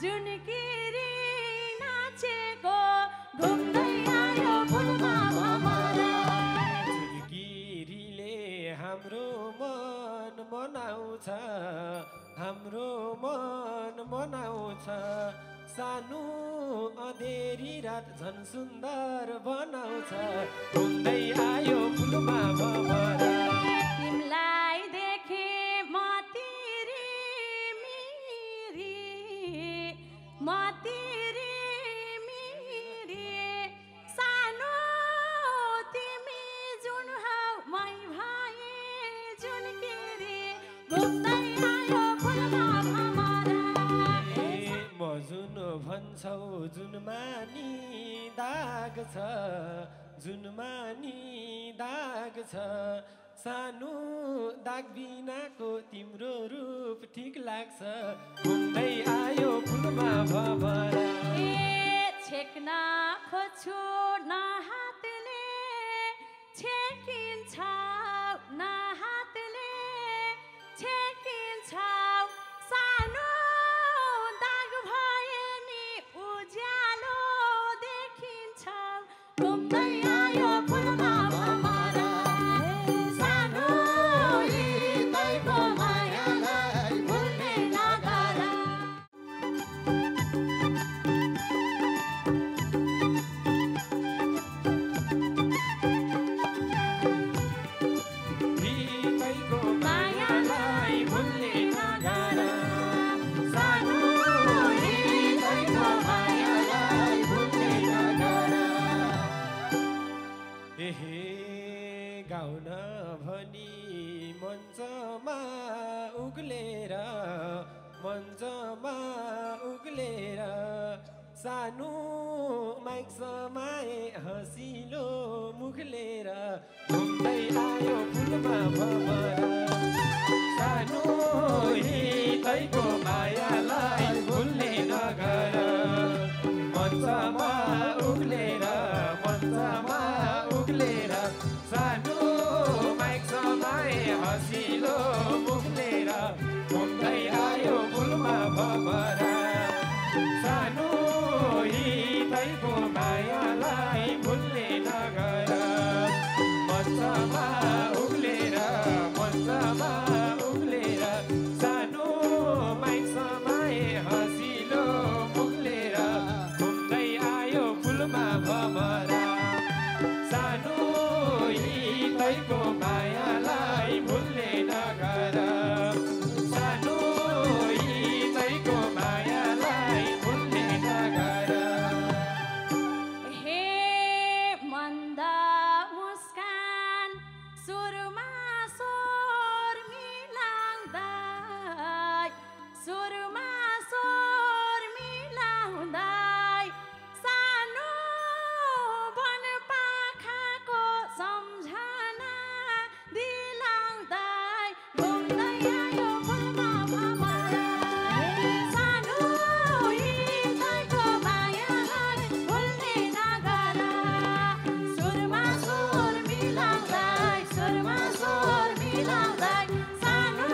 जुनकिरी नाचेको घुम्दै आयो फुलमा भमरा जुनकिरीले हाम्रो मन मनाउँछ हाम्रो मन मनाउँछ सानो अँधेरी रात झन् सुन्दर बनाउँछ घुम्दै आयो फुलमा भमरा तिमलाई देखे मतिरी मिरी मतिरी मिरी सानो तिमी जुन हौ मै भए जुनकिरी घुम्दै आयो फुलमा भमरा म जुन भन्छौ जुनमा नि दाग छ जुनमा नि दाग छ सानो दाग बिनाको तिम्रो रूप ठिक लाग्छ घुम्दै आयो फुलमा भमरा छेक्न खोज्छु न हातले छेकिन्छ न हातले छेकिन्छ सानो दाग भए नि उज्यालो देखिन्छ घुम्दै आयो फुलमा भमरा सानो हृदयको मायालाई भुल्ने नगर हृदयको मायालाई भुल्ने नगर सानो हृदयको मायालाई भुल्ने नगर एहे गाउन भनी मञ्चमा उक्लेर सानो माइक समाए हँसिलो मुख लिएर घुम्दै आयो फुलमा भमरा सानो हृदयको मायालाई भुल्ने नगर मञ्चमा उक्लेर सानो माइक समाए हँसिलो मुख लिएर घुम्दै आयो फुलमा भमरा सानो हृदयको मायालाई भुल्ने नगर मञ्चमा उक्लेर सानो माइक समाए हँसिलो मुख लिएर घुम्दै आयो फुलमा भमरा सानो हृदयको मायालाई भुल्ने नगर सानो हृदयको मायालाई भुल्ने नगर हे मन्द मुस्कान सुरमा स्वर मिलाउँदै सानो वनपाखाको सम्झना दिलाउँदै घुम्दै आयो फुलमा भमरा सानो हृदयको मायालाई भुल्ने नगर सुरमा स्वर मिलाउँदै सानो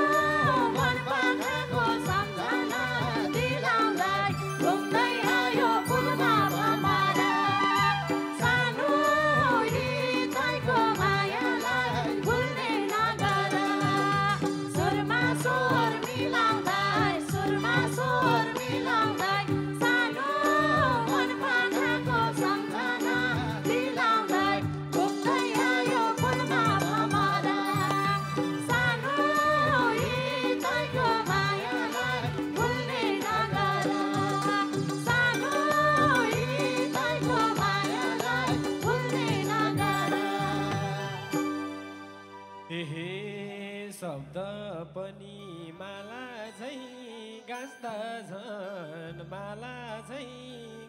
वनपाखाको सम्झना दिलाउँदै घुम्दै आयो फुलमा भमरा सानो हृदयको मायालाई भुल्ने नगर सुरमा स्वर मिलाउँदै सानो वनपाखाको सम्झना दिलाउँदै घुम्दै आयो फुलमा भमरा सानो हृदयको मायालाई भुल्ने नगर सानो हृदयको मायालाई भुल्ने नगर एहे शब्द पनि माला झैँ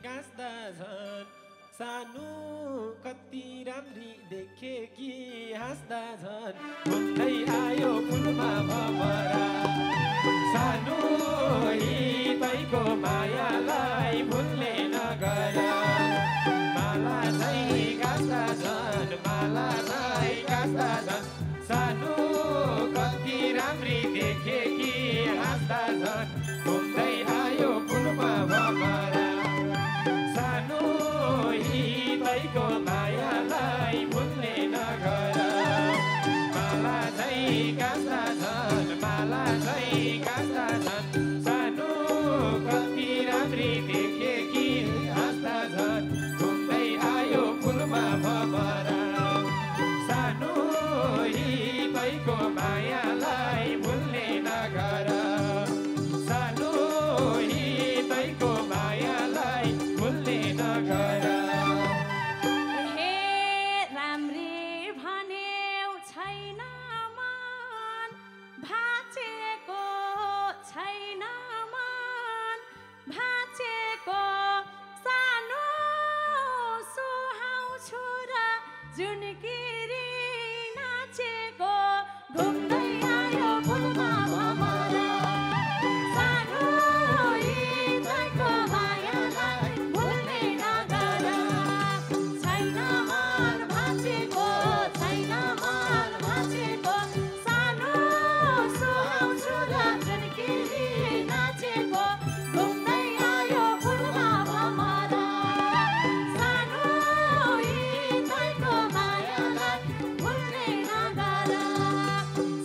गाँस्दा झन् सानो कति राम्री देखे कि हाँस्दा झन् घुम्दै आयो फुलमा भमरा सानो हृदयको मायालाई भुल्ने नगर माला झैँ गाँस्दा झन् सानो कति राम्री देखे कि हाँस्दा झन् घुम्दै आयो फुलमा राम्री देखे कि हाँस्दा झन् घुम्दै आयो फुलमा भमरा सानो हृदयको मायालाई भुल्ने नगर सानो हृदयको मायालाई भुल्ने नगर हे राम्री भन्यौ छैन मन भाँचेको छैन मन भाँचेको सानो सुहाउँछु र जुनकिरी नाचेको घुम्दै आयो फुलमा भमरा सानो हृदयको मायालाई भुल्ने नगर छैन मन भाँचेको छैन मन भाँचेको सानो सुहाउँछु र जुनकिरी नाचेको घुम्दै आयो फुलमा भमरा सानो हृदयको मायालाई भुल्ने नगर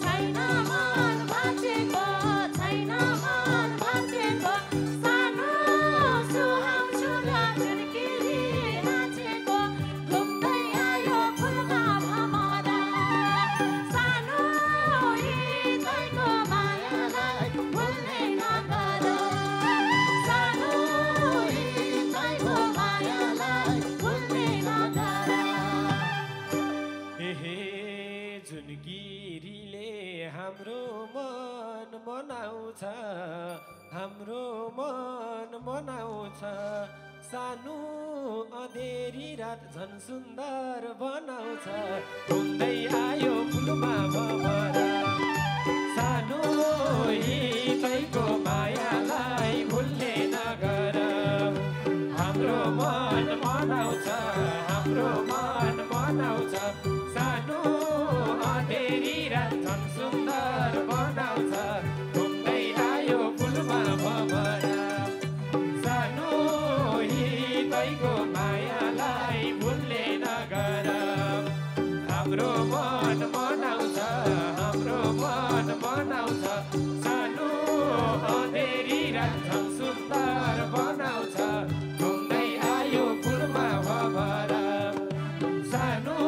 छैन मन भाँचेको छैन मन भाँचेको सानो सुहाउँछु र जुनकिरी नाचेको घुम्दै आयो फुलमा भमरा सानो हृदयको मायालाई भुल्ने नगर सानो हृदयको मायालाई भुल्ने नगर हे जुनगिरीले हाम्रो मन मनाउँछ हाम्रो मन मनाउँछ सानो अँधेरी रात झन् सुन्दर बनाउँछ घुम्दै आयो फुलमा भमरा सानो हृदयको मायालाई भुल्ने नगर हाम्रो मन मनाउँछ हाम्रो मन मनाउँछ सानो अँधेरी रात झन् सुन्दर बनाउँछ घुम्दै आयो फुलमा भमरा सानो हृदयको मायालाई भुल्ने नगर हाम्रो मन मनाउँछ हाम्रो मन मनाउँछ सानो अँधेरी रात झन् सुन्दर बनाउँछ घुम्दै आयो फुलमा भमरा सानो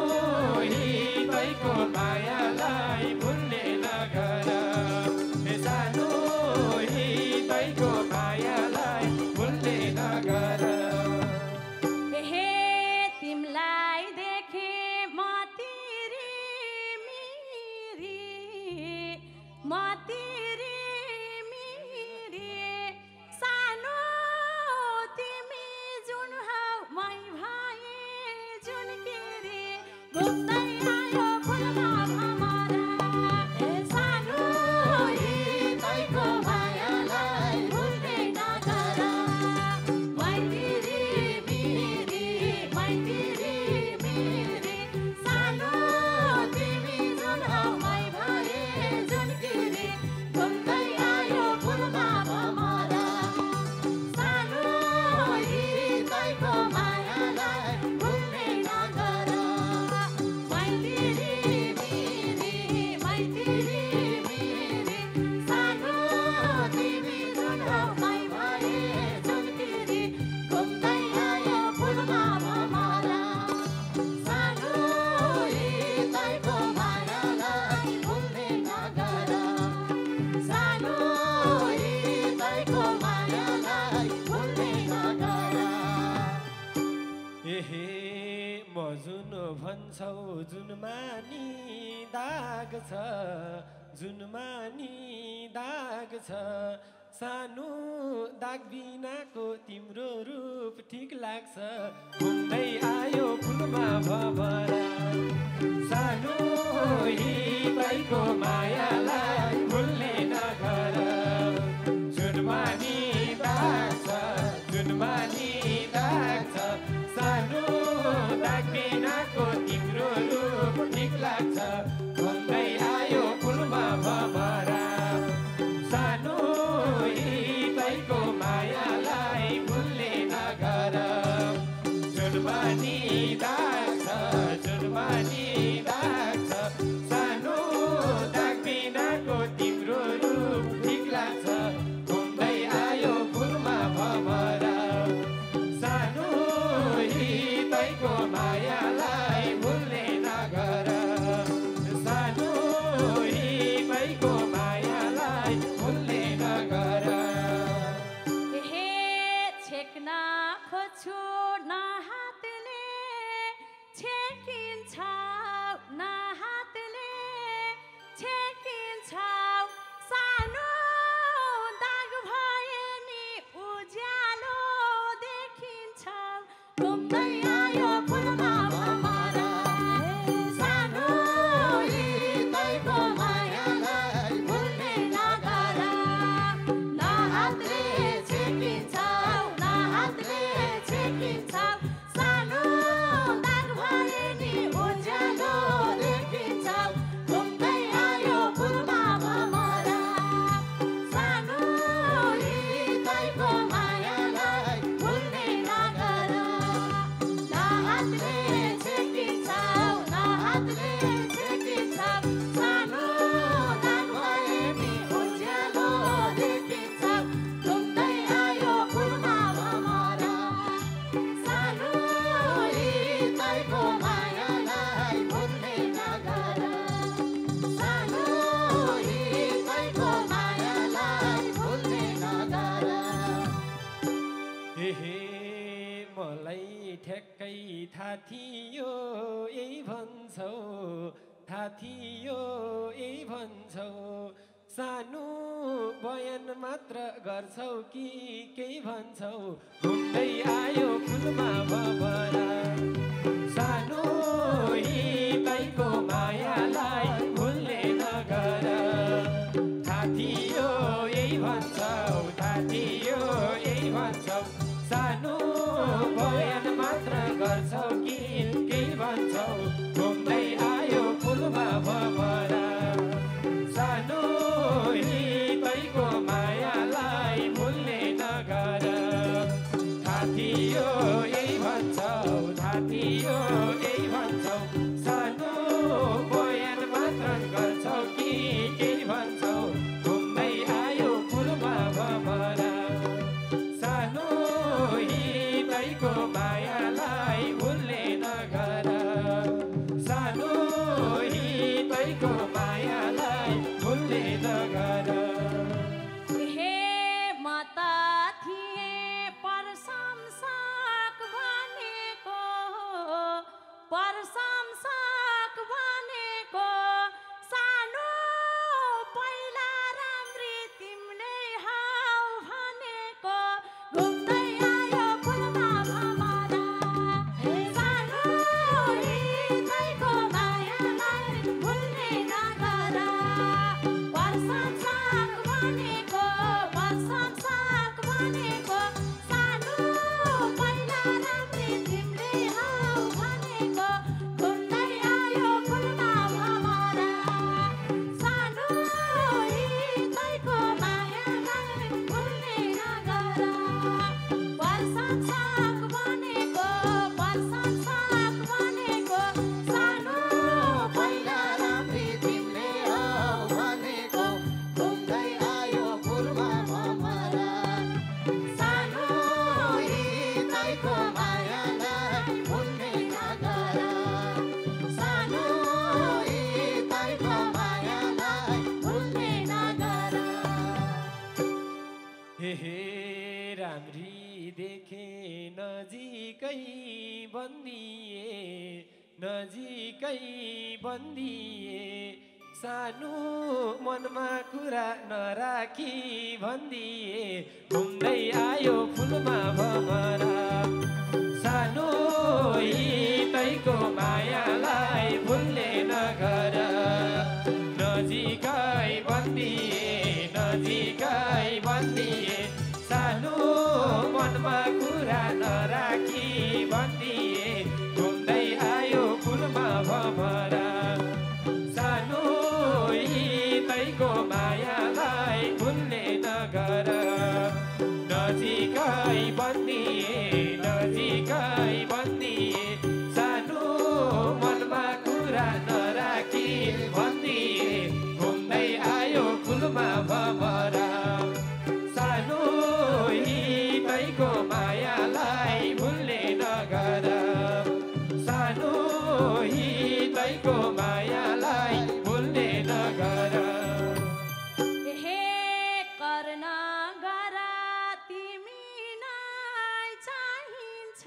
हृदयको मायालाई भुल्ने नगर सानो हृदयको मायालाई भुल्ने नगर हे तिमलाई देखे म तिरी मिरी म तिरी मिरी सानो तिमी जुन हौ मै भए जुनकिरी घुम्दै आयो फुलमा भमरा सानो हृदयको मायालाई भुल्ने नगर मै तिरी मिरी मै तिरी मिरी सानो तिमी जुन हौ मै भए जुनकिरी घुम्दै आयो फुलमा भमरा सानो हृदयको मायालाई भुल्ने नगर मै तिरी मिरी मै तिरी मिरी सानो तिमी जुन हौ मै भए जुनकिरी घुम्दै आयो फुलमा भमरा सानो हृदयको मायालाई भुल्ने नगर सानो हृदयको मायालाई भुल्ने नगर हे म जुन भन्छौ जुनमा नि दाग छ जुनमा नि दाग छ सानो दाग बिनाको तिम्रो रूप ठिक लाग्छ घुम्दै आयो फुलमा भमरा सानो हृदयको मायालाई भुल्ने नगर जुनमा नि दाग छ जुनमा नि दाग छ सानो दाग बिनाको तिम्रो रूप ठिक लाग्छ घुम्दै आयो फुलमा भमरा सानो हृदयको मायालाई भुल्ने नगर जुनमा नि दाग छ जुनमा नि दाग छ सानो दाग बिनाको तिम्रो रूप ठिक छु न हातले छेकिन्छौ न हातले छेकिन्छौ सानो दाग भए नि उज्यालो देखिन्छौ घुम्दै आयो फुलमा भमरा सानो हृदयको मायालाई भुल्ने नगर न हातले छेकिन्छौ न हातले छेकिन्छौ सानो दाग भए नि उज्यालो देखिन्छौ घुम्दै आयो फुलमा भमरा सानो हृदयको मायालाई भुल्ने नगर न हातले छेकिन्छौ न हातले छेकिन्छौ सानो दाग भए नि उज्यालो देखिन्छौ घुम्दै आयो फुलमा भमरा सानो हृदयको मायालाई भुल्ने नगर सानो हृदयको मायालाई भुल्ने नगर हे मलाई ठ्याक्कै थाहा थियो यही भन्छौ थाहा थियो यही भन्छौ सानो बयान मात्र गर्छौ कि केही भन्छौ घुम्दै आयो फुलमा भमरा सानो हृदयको मायालाई भुल्ने नगर थाहा थियो यही भन्छौ थाहा थियो यही भन्छौ सानो बयान मात्र गर्छौ कि केही भन्छौ घुम्दै आयो फुलमा भमरा सानो हृदयको मायालाई भुल्ने नगर थाहा थियो यही भन्छौ थाहा थियो यही भन्छौ सानो बयान मात्र गर्छौ कि केही भन्छौ घुम्दै आयो फुलमा भमरा सानो हृदयको मायालाई भुल्ने नगर सानो हृदयको मायालाई भुल्ने नगर हे म त थिएँ प्रशंसक भनेको प्रशंसक भनेको सानो पहिला राम्री तिमीले हौ भनेको घुम्दै आयो फुलमा भमरा सानो हृदयको मायालाई भुल्ने नगर प्रशंसक भनेको सानो पहिला राम्री तिमीले हौ भनेको घुम्दै आयो फुलमा भमरा सानो हृदयको मायालाई भुल्ने नगर प्रशंसक भनेको सानो पहिला राम्री तिमीले हौ भनेको घुम्दै आयो फुलमा भमरा सानो हृदयको मायालाई भुल्ने नगर सानो हृदयको मायालाई भुल्ने नगर हे राम्री देखे नजिकै बन्दिए सानो मनमा कुरा नराखी भन्दिए घुम्दै आयो फुलमा भमरा सानो हृदयको मायालाई भुल्ने नगर नजिकै बन्दिए सानो मनमा कुरा नराखी भन्दिए घुम्दै आयो फुलमा भमरा सानो हृदयको मायालाई भुल्ने नगर नजिकै बन्दिए सानो मनमा कुरा नराखी भन्दिए घुम्दै आयो फुलमा भमरा सानो हृदयको मायालाई भुल्ने नगर सानो हृदयको मायालाई भुल्ने नगर हे कर्ण गर तिमीलाई चाहिन्छ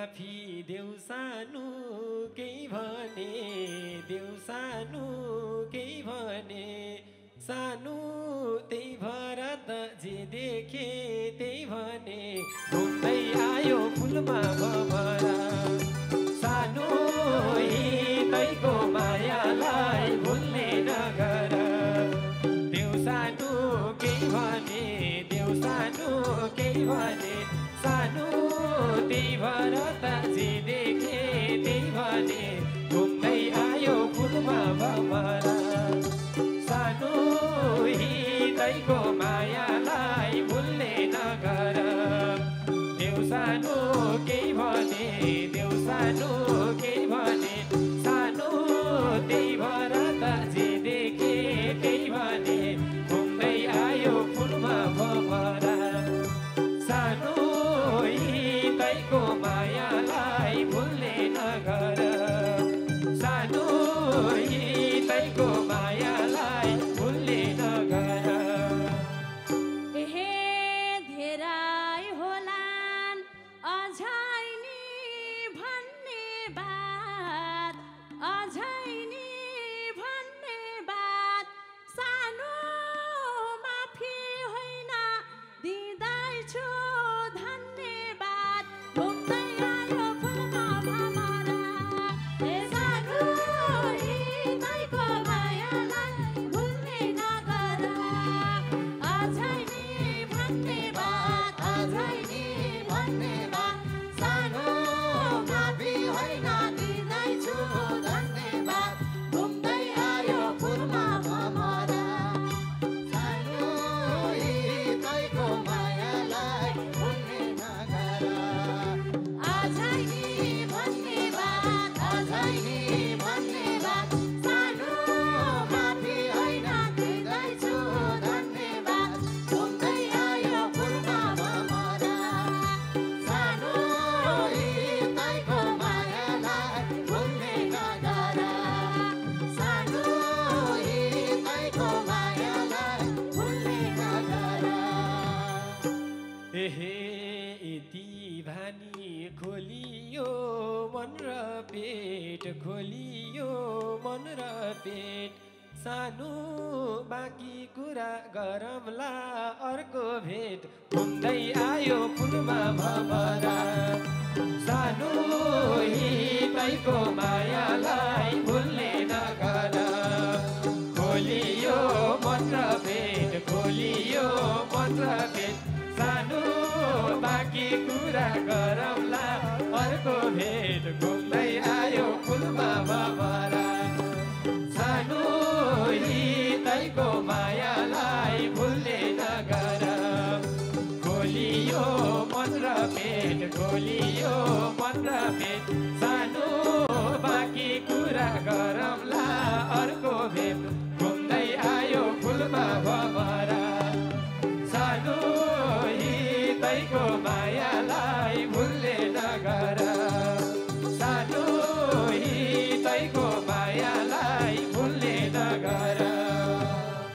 माफी देऊ सानो केही भने देऊ सानो केही भने सानो त्यही भएर त जे देखे त्यही भने घुम्दै आयो फुलमा भमरा सानो हिँदैको मायालाई भुल्ने नगर देऊ सानो केही भने देऊ सानो केही भने सानो त्यही भएर त जे देखे त्यही भने घुम्दै आयो फुलमा भमरा सानो हिँदैको मायालाई भुल्ने नगर देऊ सानो केही भने देऊ सानो केही भने सानो त्यही भएर त जे देखे त्यही भने घुम्दै आयो फुलमा भमरा सानो हिँदैको मायालाई भुल्ने नगर सानो हिँदैको मायालाई भुल्ने नगर हे धेरै होलान् अझै नि भन्ने बात अझै नि भन्ने बात सानो माफी होइन दिँदैछु धन्यवाद घुम्दै आयो फुलमा भमरा हे सानो हिँदैको मायालाई भुल्ने नगर अझै नि भन्ने बात अझै नि भन्ने बात सानो माफी होइन दिँदैछु धन्यवाद घुम्दै आयो फुलमा भमरा सानो हिँदैको मायालाई भुल्ने नगर अझै नि भन्ने बात अझै नि भन्ने बात सानो माफी होइन दिँदैछु धन्यवाद घुम्दै आयो फुलमा भमरा सानो हिँदैको मायालाई भुल्ने नगर सानो हिँदैको मायालाई भुल्ने नगर एहे यति भानी खोलियो मन र पेट खोलियो मन र पेट सानो बाँकी कुरा गरौँला अर्को भेट घुम्दै आयो फुलमा भमरा सानो हिँदैको मायालाई भुल्ने नगर खोलियो मन र पेट खोलियो मन र पेट सानो बाँकी कुरा गरौँला अर्को भेट घुम्दै आयो फुलमा भमरा सानो हिँदैको मायालाई भुल्ने नगर खोलियो मन र पेट खोलियो मन र पेट सानो बाँकी कुरा गरौँला अर्को भेट